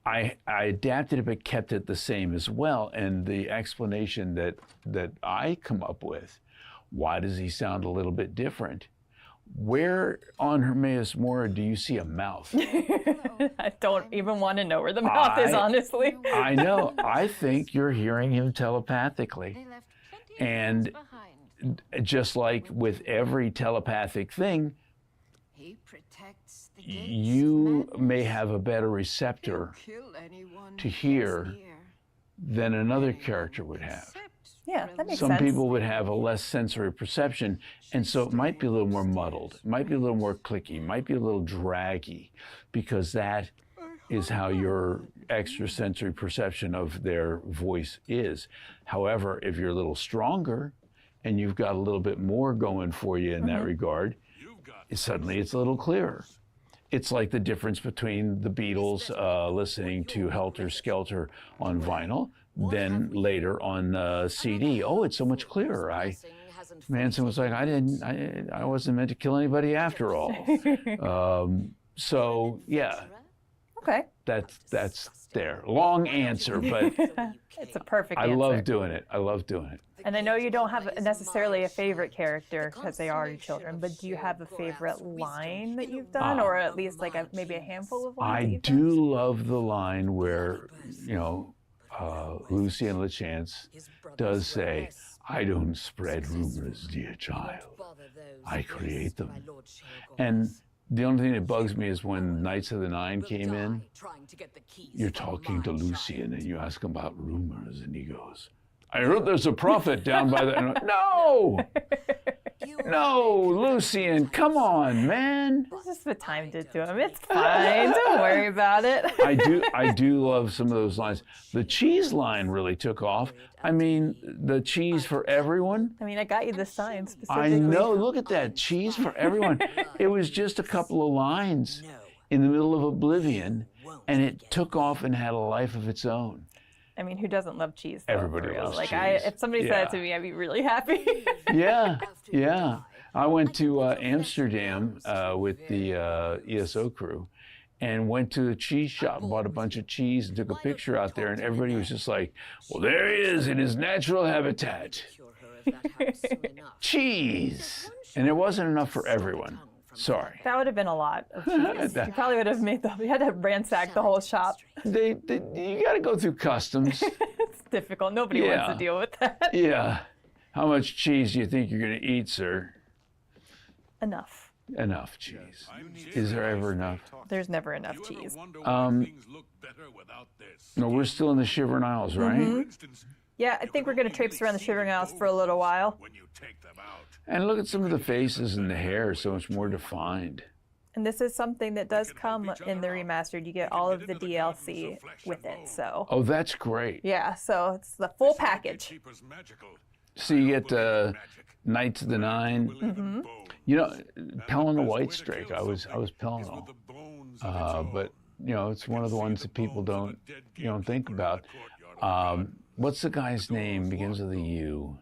I adapted it but kept it the same as well. And the explanation that I come up with, why does he sound a little bit different? Where on Hermaeus Mora do you see a mouth? I don't even want to know where the mouth is, honestly. I know. I think you're hearing him telepathically. And just like with every telepathic thing, you may have a better receptor to hear than another character would have. Yeah, that makes Some sense. people would have a less sensory perception, and so it might be a little more muddled. It might be a little more clicky, might be a little draggy, because that is how your extrasensory perception of their voice is. However, if you're a little stronger and you've got a little bit more going for you in that regard, suddenly it's a little clearer. It's like the difference between the Beatles listening to Helter Skelter on vinyl, then later on CD. Oh, it's so much clearer. Manson was like, I wasn't meant to kill anybody after all. So yeah. Okay. That's there. Long answer, but it's a perfect I answer. love doing it. I love doing it. And I know you don't have necessarily a favorite character because they are your children, but do you have a favorite line that you've done, or at least like maybe a handful of lines? I do love the line where, you know, Lucien Lachance does say, "I don't spread rumors, dear child. I create them." And the only thing that bugs me is when Knights of the Nine came in, you're talking to Lucien and you ask him about rumors and he goes, "I heard there's a prophet down by the..." And I'm like, no! No, Lucien, come on, man. It's just the time to do them. It's fine. Don't worry about it. I do love some of those lines. The cheese line really took off. I mean, the cheese for everyone. I mean, I got you the sign specifically. I know. Look at that. Cheese for everyone. It was just a couple of lines in the middle of Oblivion, and it took off and had a life of its own. I mean, who doesn't love cheese? Though, Everybody loves like, cheese. If somebody said it to me, I'd be really happy. Yeah, yeah. I went to Amsterdam with the ESO crew and went to a cheese shop, bought a bunch of cheese and took a picture out there, and everybody was just like, "Well, there he is in his natural habitat. Cheese." And there wasn't enough for everyone. Sorry. That would have been a lot of cheese. You probably would have we had to ransack the whole shop. You got to go through customs. It's difficult. Nobody wants to deal with that. Yeah. How much cheese do you think you're going to eat, sir? Enough. Enough cheese. Is there ever enough? There's never enough cheese. No, we're still in the Shivering Isles, right? Mm-hmm. Yeah, I think we're going to traipse around the Shivering Isles for a little while. And look at some of the faces and the hair, so much more defined. And this is something that does come in the remastered. You get all of the DLC with it, so. Oh, that's great. Yeah, so it's the full package. So you get Knights of the Nine. Mm-hmm. You know, Pelennor Whitestrake. I was Pelennor, but you know, it's one of the ones that people don't think about. What's the guy's name? Begins with a U.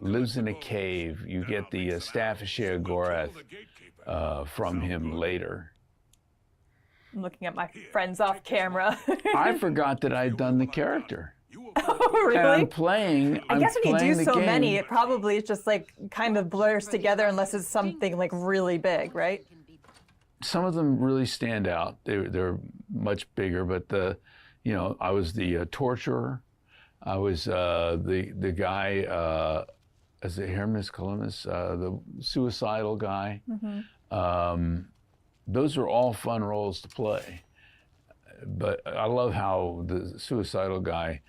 Lives in a cave. You get the staff of Sheogorath from him later. I'm looking at my friends off camera. I forgot that I'd done the character. Oh, really? And I'm playing. I guess when you do so game. many, it probably is just like kind of blurs together unless it's something like really big, right? Some of them really stand out. They're much bigger, but You know, I was the torturer. I was the guy, as a Hermes Columbus, the suicidal guy. Those are all fun roles to play. But I love how the suicidal guy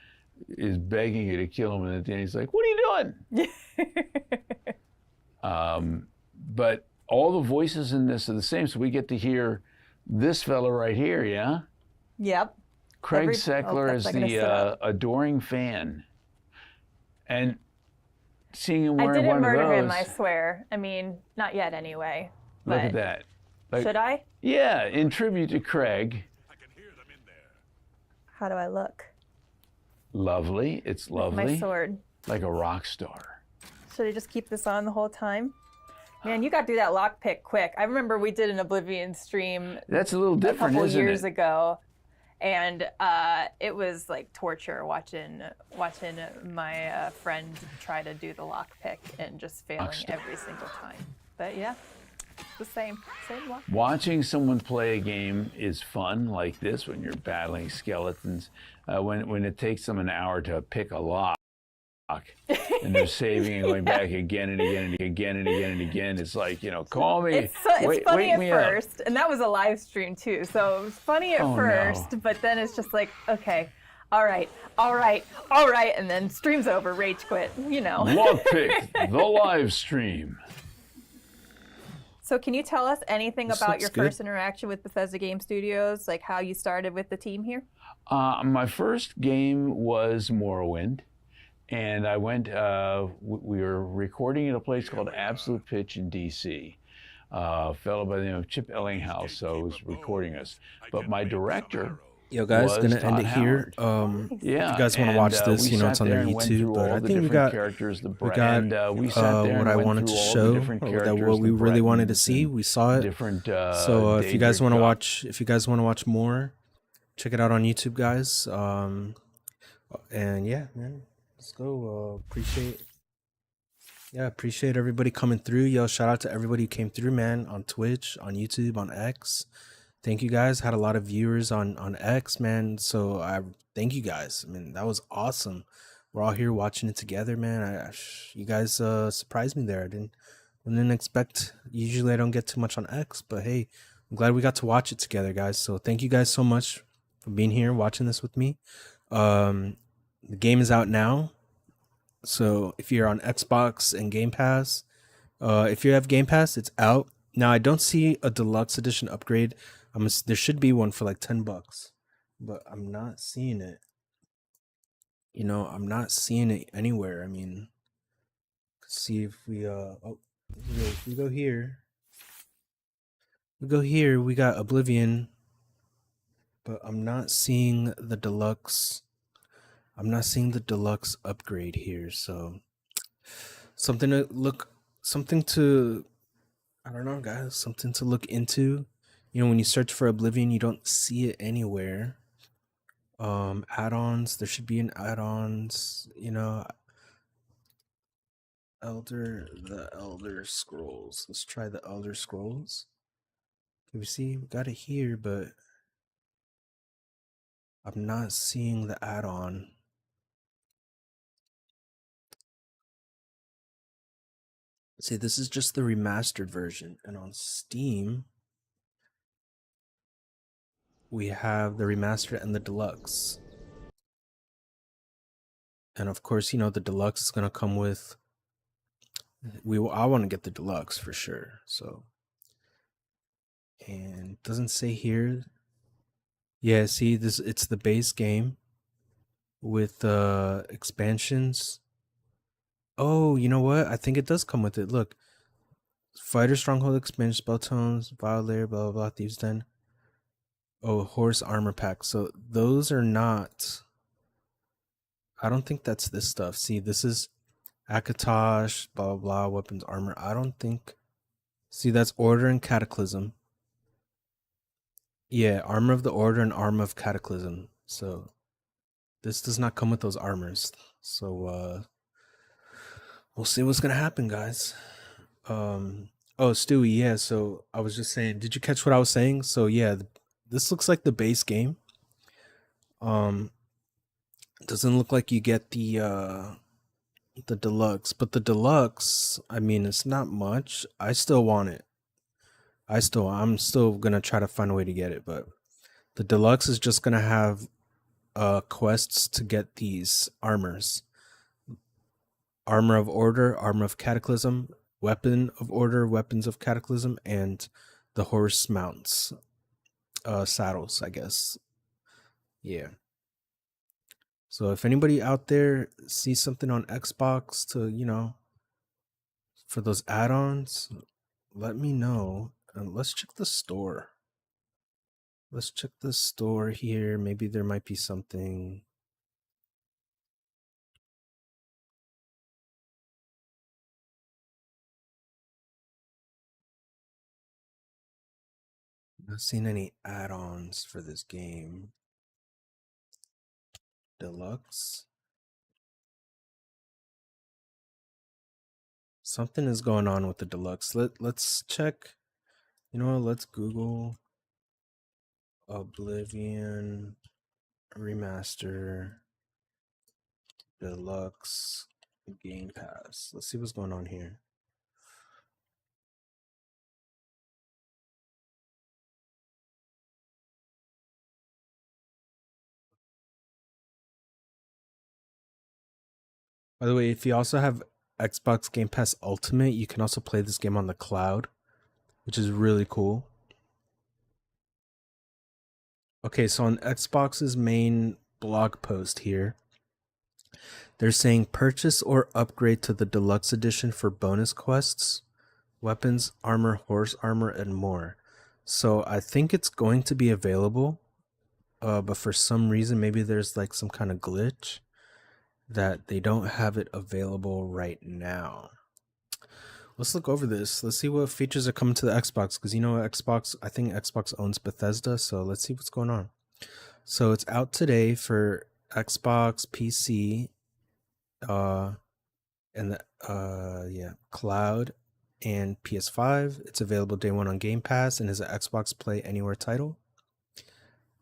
is begging you to kill him, and at the end he's like, "What are you doing?" But all the voices in this are the same, so we get to hear this fellow right here, yeah? Yep. Craig Seckler is the adoring fan. And seeing him wearing one of those... I didn't murder him, I swear. I mean, not yet anyway. Look at that. Like, should I? Yeah, in tribute to Craig. How do I look? Lovely. It's lovely. With my sword. Like a rock star. Should I just keep this on the whole time? Man, you got through that lockpick quick. I remember we did an Oblivion stream. That's a little different, isn't it? A couple isn't years it? ago, and it was like torture watching my friend try to do the lockpick and just failing every single time. But yeah, the same lock. Watching someone play a game is fun, like this, when you're battling skeletons. When it takes them an hour to pick a lock, and they're saving and going back again and again and again and again and again. It's like, you know, call me. It's funny at first, and that was a live stream too. So it was funny at first, but then it's just like, okay, all right, and then stream's over, rage quit, you know. Lockpick, the live stream. So can you tell us anything about your first interaction with Bethesda Game Studios, like how you started with the team here? My first game was Morrowind. And I went, we were recording at a place called Absolute Pitch in D.C. A fellow by the name of Chip Ellinghouse was recording us. But my director Yo, guys, gonna end it here. If you guys want to watch this, you know, it's on their YouTube. But I think we got what I wanted to show, what we really wanted to see. We saw it. So if you guys want to watch more, check it out on YouTube, guys. And yeah, man. Let's go. Appreciate everybody coming through. Yo, shout out to everybody who came through, man, on Twitch, on YouTube, on X. Thank you guys. Had a lot of viewers on X, man. So I thank you guys. I mean, that was awesome. We're all here watching it together, man. You guys surprised me there. I didn't expect. Usually I don't get too much on X, but hey, I'm glad we got to watch it together, guys. So thank you guys so much for being here, watching this with me. The game is out now, so if you're on Xbox and Game Pass, if you have Game Pass, it's out now. I don't see a deluxe edition upgrade. There should be one for like $10, but I'm not seeing it. You know, I'm not seeing it anywhere. I mean, see if we if we go here. We got Oblivion, but I'm not seeing the deluxe. I'm not seeing the deluxe upgrade here, so something to I don't know, guys, something to look into. You know, when you search for Oblivion, you don't see it anywhere. Add-ons, there should be an add-ons, you know. The Elder Scrolls. Let's try the Elder Scrolls. You see, we got it here, but I'm not seeing the add-on. See, this is just the remastered version, and on Steam, we have the remastered and the deluxe. And of course, you know, the deluxe is going to come with, I want to get the deluxe for sure. So, and it doesn't say here. Yeah, see, it's the base game with expansions. Oh, you know what? I think it does come with it. Look. Fighter Stronghold expansion, spell tones, Vile Lair, blah, blah, blah, Thieves Den. Oh, Horse Armor Pack. So those are not... I don't think that's this stuff. See, this is Akatosh, blah, blah, blah, Weapons, Armor. I don't think... See, that's Order and Cataclysm. Yeah, Armor of the Order and Armor of Cataclysm. So this does not come with those armors. So, we'll see what's gonna happen, guys. Oh, Stewie, yeah, so I was just saying, did you catch what I was saying? So yeah, this looks like the base game. Doesn't look like you get the deluxe, but the deluxe, I mean, it's not much. I still want it. I'm still gonna try to find a way to get it, but the deluxe is just gonna have quests to get these armors. Armor of Order, Armor of Cataclysm, Weapon of Order, Weapons of Cataclysm, and the horse mounts, saddles, I guess. Yeah. So if anybody out there sees something on Xbox to, for those add-ons, let me know. And let's check the store. Let's check the store here. Maybe there might be something. Not seen any add-ons for this game. Deluxe. Something is going on with the deluxe. Let's check. You know what? Let's Google Oblivion Remaster Deluxe Game Pass. Let's see what's going on here. By the way, if you also have Xbox Game Pass Ultimate, you can also play this game on the cloud, which is really cool. Okay, so on Xbox's main blog post here, they're saying purchase or upgrade to the deluxe edition for bonus quests, weapons, armor, horse armor, and more. So I think it's going to be available, but for some reason, maybe there's like some kind of glitch that they don't have it available right now. Let's look over this. Let's see what features are coming to the Xbox, because I think Xbox owns Bethesda, so let's see what's going on. So it's out today for Xbox, PC, and the cloud and PS5. It's available day one on Game Pass and is an Xbox Play Anywhere title.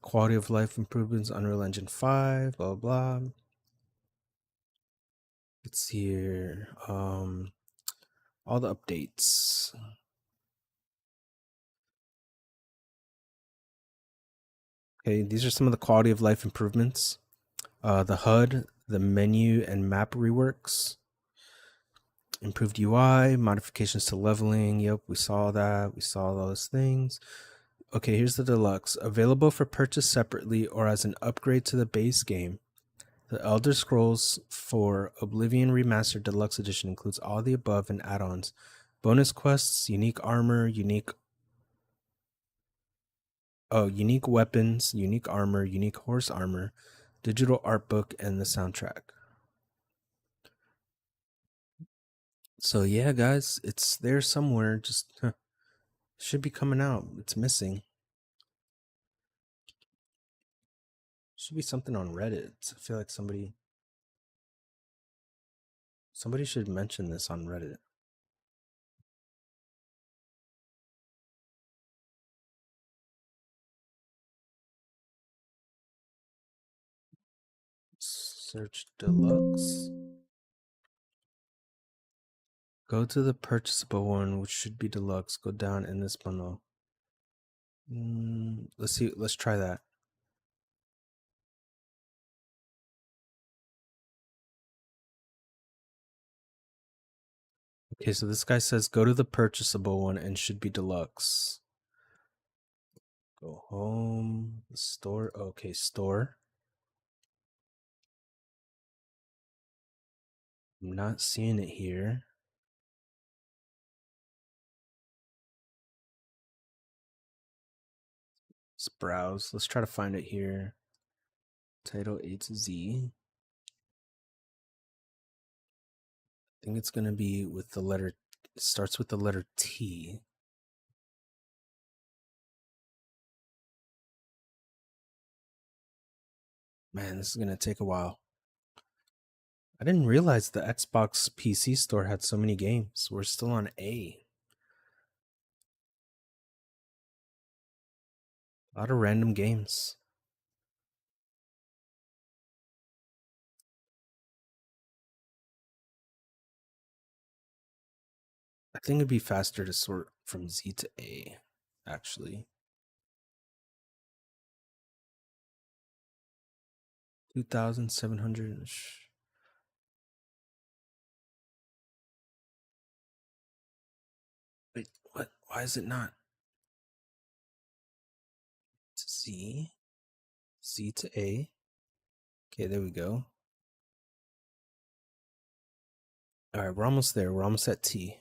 Quality of life improvements, Unreal Engine 5, blah blah. Let's see here. All the updates. Okay, these are some of the quality of life improvements. The HUD, the menu and map reworks. Improved UI, modifications to leveling. Yep, we saw that. We saw those things. Okay, here's the deluxe. Available for purchase separately or as an upgrade to the base game. The Elder Scrolls 4 Oblivion Remastered Deluxe Edition includes all the above and add-ons. Bonus quests, unique armor, unique weapons, unique armor, unique horse armor, digital art book, and the soundtrack. So yeah, guys, it's there somewhere. Just should be coming out. It's missing. Should be something on Reddit. I feel like somebody should mention this on Reddit. Search deluxe. Go to the purchasable one, which should be deluxe. Go down in this bundle. Let's see. Let's try that. Okay, so this guy says go to the purchasable one and should be deluxe. Go home. Store. Okay, store. I'm not seeing it here. Let's browse. Let's try to find it here. Title A to Z. I think it's going to be with the letter, it starts with the letter T. Man, this is going to take a while. I didn't realize the Xbox PC store had so many games. We're still on A. A lot of random games. think it'd be faster to sort from Z to A, actually. 2,700. Wait, what? Why is it not? Z. Z to A. Okay, there we go. All right, we're almost there. We're almost at T.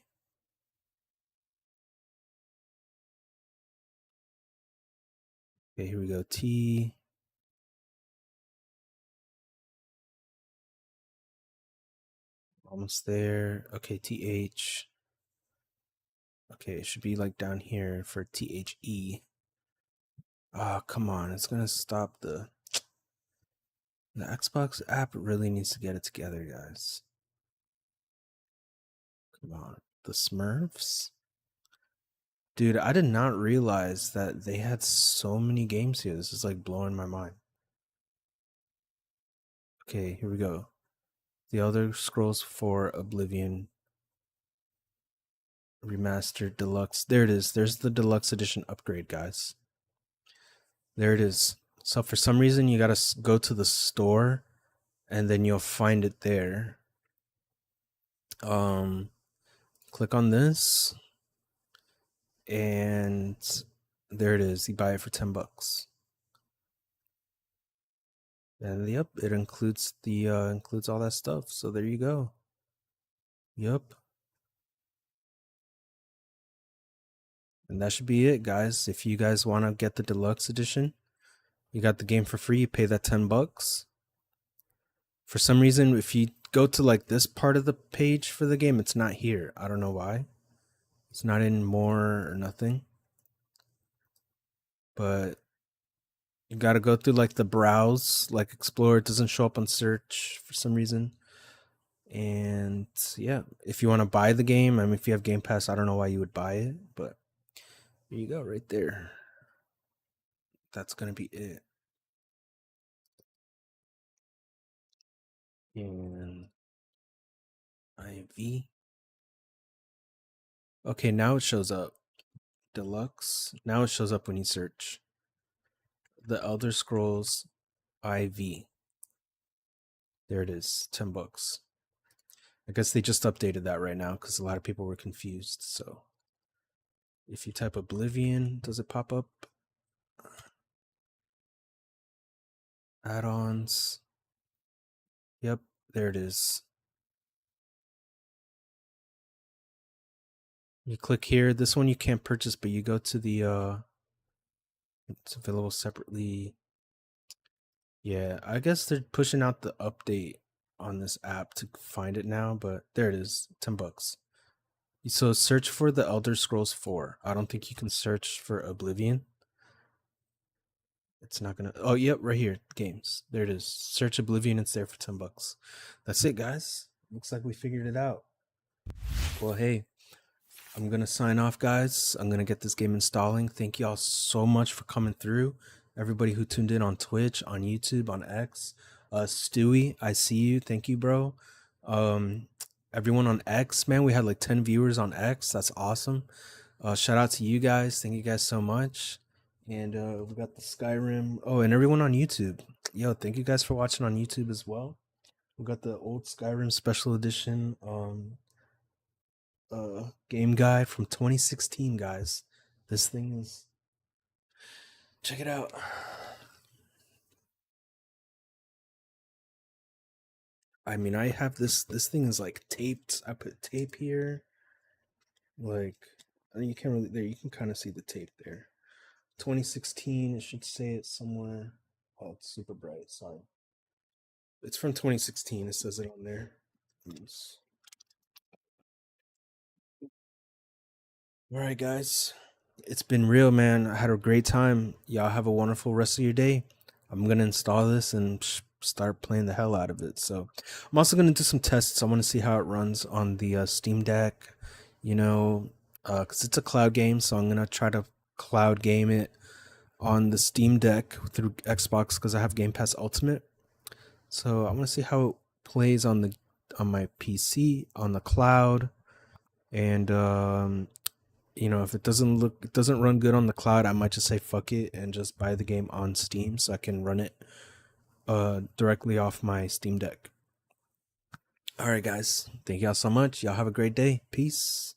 Okay, here we go. T. Almost there. Okay, TH. Okay, it should be like down here for THE. Oh, come on. It's going to stop the Xbox app really needs to get it together, guys. Come on. The Smurfs? Dude, I did not realize that they had so many games here. This is like blowing my mind. Okay, here we go. The Elder Scrolls 4 Oblivion Remastered Deluxe. There it is. There's the Deluxe Edition upgrade, guys. There it is. So for some reason, you gotta go to the store, and then you'll find it there. Click on this, and there it is. You buy it for $10. And yep, it includes the includes all that stuff. So there you go. Yep. And that should be it, guys. If you guys want to get the deluxe edition, you got the game for free. You pay that $10. For some reason, if you go to like this part of the page for the game, it's not here. I don't know why. It's not in more or nothing. But you got to go through like the browse, like explore. It doesn't show up on search for some reason. And yeah, if you want to buy the game, I mean, if you have Game Pass, I don't know why you would buy it, but here you go, right there. That's going to be it. And IV. Okay, now it shows up. Deluxe. Now it shows up when you search. The Elder Scrolls IV. There it is, $10. I guess they just updated that right now because a lot of people were confused. So if you type Oblivion, does it pop up? Add-ons. Yep, there it is. You click here. This one you can't purchase, but you go to the it's available separately. Yeah, I guess they're pushing out the update on this app to find it now, but there it is, $10. So search for the Elder Scrolls 4. I don't think you can search for Oblivion. It's not gonna. Oh, yep, right here, games. There it is. Search Oblivion. It's there for $10. That's it, guys. Looks like we figured it out. Well, hey, I'm gonna sign off, guys. I'm gonna get this game installing. Thank y'all so much for coming through. Everybody who tuned in on Twitch, on YouTube, on X. Stewie, I see you. Thank you, bro. Everyone on X, man, we had like 10 viewers on X. That's awesome. Shout out to you guys. Thank you guys so much. And we got the Skyrim. Oh, and everyone on YouTube. Yo, thank you guys for watching on YouTube as well. We got the old Skyrim special edition game guide from 2016, guys. This thing is... Check it out. I mean, I have this thing is like taped. I put tape here. Like, I think you can't really, there, you can kind of see the tape there. 2016, it should say it somewhere. Oh, it's super bright, sorry. It's from 2016, it says it on there. Alright, guys. It's been real, man. I had a great time. Y'all have a wonderful rest of your day. I'm going to install this and start playing the hell out of it. So I'm also going to do some tests. I want to see how it runs on the Steam Deck, you know, because it's a cloud game. So I'm going to try to cloud game it on the Steam Deck through Xbox because I have Game Pass Ultimate. So I want to see how it plays on my PC, on the cloud. And you know, if it doesn't run good on the cloud, I might just say fuck it and just buy the game on Steam so I can run it directly off my Steam Deck. All right, guys. Thank y'all so much. Y'all have a great day. Peace.